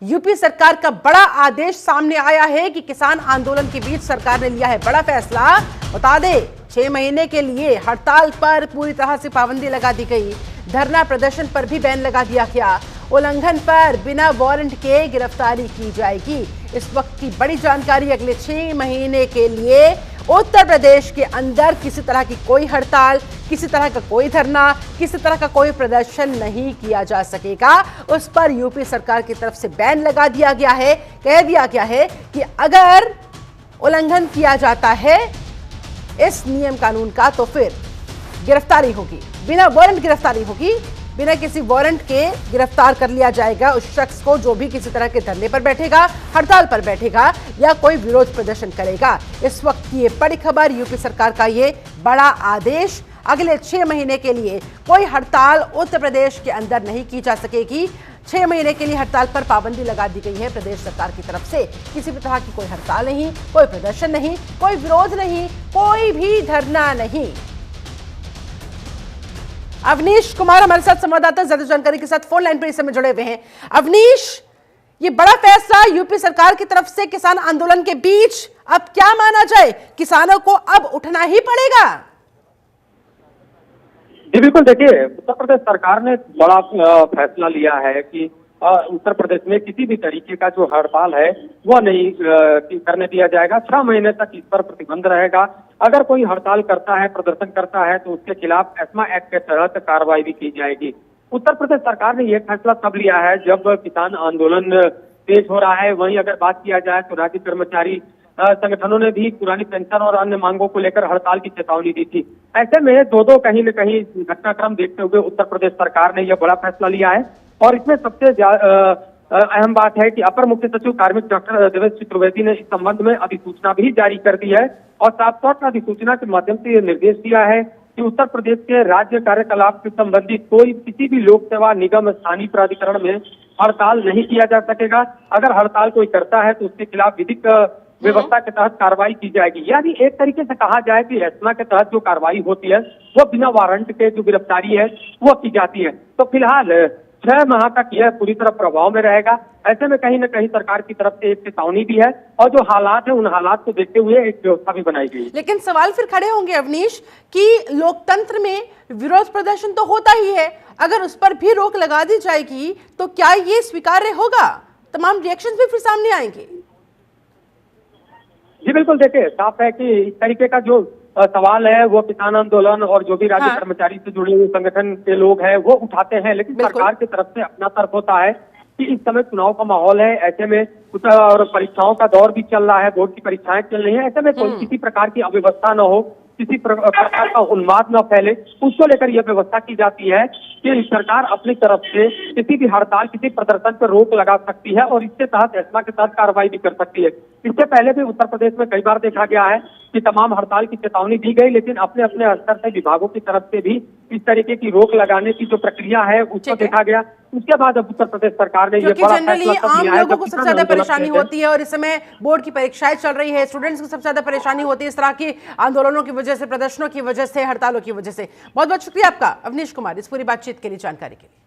UP सरकार का बड़ा आदेश सामने आया है कि किसान आंदोलन के बीच सरकार ने लिया है बड़ा फैसला। बता दें 6 महीने के लिए हड़ताल पर पूरी तरह से पाबंदी लगा दी गई। धरना प्रदर्शन पर भी बैन लगा दिया गया। उल्लंघन पर बिना वारंट के गिरफ्तारी की जाएगी। इस वक्त की बड़ी जानकारी, अगले 6 महीने के लिए उत्तर प्रदेश के अंदर किसी तरह की कोई हड़ताल, किसी तरह का कोई धरना, किसी तरह का कोई प्रदर्शन नहीं किया जा सकेगा। उस पर यूपी सरकार की तरफ से बैन लगा दिया गया है। कह दिया गया है कि अगर उल्लंघन किया जाता है इस नियम कानून का तो फिर गिरफ्तारी होगी, बिना वारंट गिरफ्तारी होगी। बिना किसी वारंट के गिरफ्तार कर लिया जाएगा उस शख्स को जो भी किसी तरह के धरने पर बैठेगा, हड़ताल पर बैठेगा या कोई विरोध प्रदर्शन करेगा। इस वक्त की ये बड़ी खबर, यूपी सरकार का ये बड़ा आदेश, अगले 6 महीने के लिए कोई हड़ताल उत्तर प्रदेश के अंदर नहीं की जा सकेगी। 6 महीने के लिए हड़ताल पर पाबंदी लगा दी गई है प्रदेश सरकार की तरफ से। किसी भी तरह की कोई हड़ताल नहीं, कोई प्रदर्शन नहीं, कोई विरोध नहीं, कोई भी धरना नहीं। अवनीश कुमार हमारे साथ संवाददाता ज्यादा जानकारी के साथ फोन लाइन पर इस समय जुड़े हुए हैं। अवनीश, ये बड़ा फैसला यूपी सरकार की तरफ से किसान आंदोलन के बीच, अब क्या माना जाए, किसानों को अब उठना ही पड़ेगा? जी बिल्कुल, देखिए उत्तर प्रदेश सरकार ने बड़ा फैसला लिया है कि उत्तर प्रदेश में किसी भी तरीके का जो हड़ताल है वो नहीं करने दिया जाएगा। 6 महीने तक इस पर प्रतिबंध रहेगा। अगर कोई हड़ताल करता है, प्रदर्शन करता है तो उसके खिलाफ एस्मा एक्ट के तहत कार्रवाई भी की जाएगी। उत्तर प्रदेश सरकार ने यह फैसला तब लिया है जब किसान आंदोलन तेज हो रहा है। वहीं अगर बात किया जाए तो राज्य कर्मचारी संगठनों ने भी पुरानी पेंशन और अन्य मांगों को लेकर हड़ताल की चेतावनी दी थी। ऐसे में दो कहीं न कहीं घटनाक्रम देखते हुए उत्तर प्रदेश सरकार ने यह बड़ा फैसला लिया है। और इसमें सबसे अहम बात है कि अपर मुख्य सचिव कार्मिक डॉक्टर देवेश चतुर्वेदी ने इस संबंध में अधिसूचना भी जारी कर दी है और साफ तौर पर अधिसूचना के माध्यम से यह निर्देश दिया है कि उत्तर प्रदेश के राज्य कार्यकलाप से संबंधित कोई किसी भी लोक सेवा निगम स्थानीय प्राधिकरण में हड़ताल नहीं किया जा सकेगा। अगर हड़ताल कोई करता है तो उसके खिलाफ विधिक व्यवस्था के तहत कार्रवाई की जाएगी। यानी एक तरीके से कहा जाए कि एस्मा के तहत जो कार्रवाई होती है वो बिना वारंट के जो गिरफ्तारी है वो की जाती है। तो फिलहाल 6 माह तक यह पूरी तरह प्रभाव में रहेगा। ऐसे में कहीं न कहीं सरकार की तरफ से एक चेतावनी भी है और जो हालात है उन हालात को देखते हुए एक व्यवस्था भी बनाई गई। लेकिन सवाल फिर खड़े होंगे अवनीश कि लोकतंत्र में विरोध प्रदर्शन तो होता ही है, अगर उस पर भी रोक लगा दी जाएगी तो क्या ये स्वीकार्य होगा? तमाम रिएक्शंस भी फिर सामने आएंगे। जी बिल्कुल, देखिए साफ है कि इस तरीके का जो सवाल है वो किसान आंदोलन और जो भी राज्य कर्मचारी से जुड़े हुए संगठन के लोग हैं वो उठाते हैं। लेकिन सरकार की तरफ से अपना तर्क होता है कि इस समय चुनाव का माहौल है, ऐसे में और परीक्षाओं का दौर भी चल रहा है, बोर्ड की परीक्षाएं चल रही है। ऐसे में कोई किसी प्रकार की अव्यवस्था न हो, किसी प्रकार का उन्माद न फैले, उसको लेकर यह व्यवस्था की जाती है कि सरकार अपनी तरफ से किसी भी हड़ताल, किसी प्रदर्शन पर रोक लगा सकती है और इसके तहत एस्मा के तहत कार्रवाई भी कर सकती है। इससे पहले भी उत्तर प्रदेश में कई बार देखा गया है कि तमाम हड़ताल की चेतावनी दी गई, लेकिन अपने अपने स्तर से विभागों की तरफ से भी इस तरीके की रोक लगाने की जो प्रक्रिया है उसको देखा गया। उसके बाद अब उत्तर प्रदेश सरकार ने ये बड़ा फैसला आम लोगों को सबसे ज्यादा परेशानी होती है और इस समय बोर्ड की परीक्षाएं चल रही है, स्टूडेंट्स को सबसे ज्यादा परेशानी होती है इस तरह की आंदोलनों की वजह से, प्रदर्शनों की वजह से, हड़तालों की वजह से। बहुत बहुत शुक्रिया आपका अवनीश कुमार इस पूरी बातचीत के लिए, जानकारी के लिए।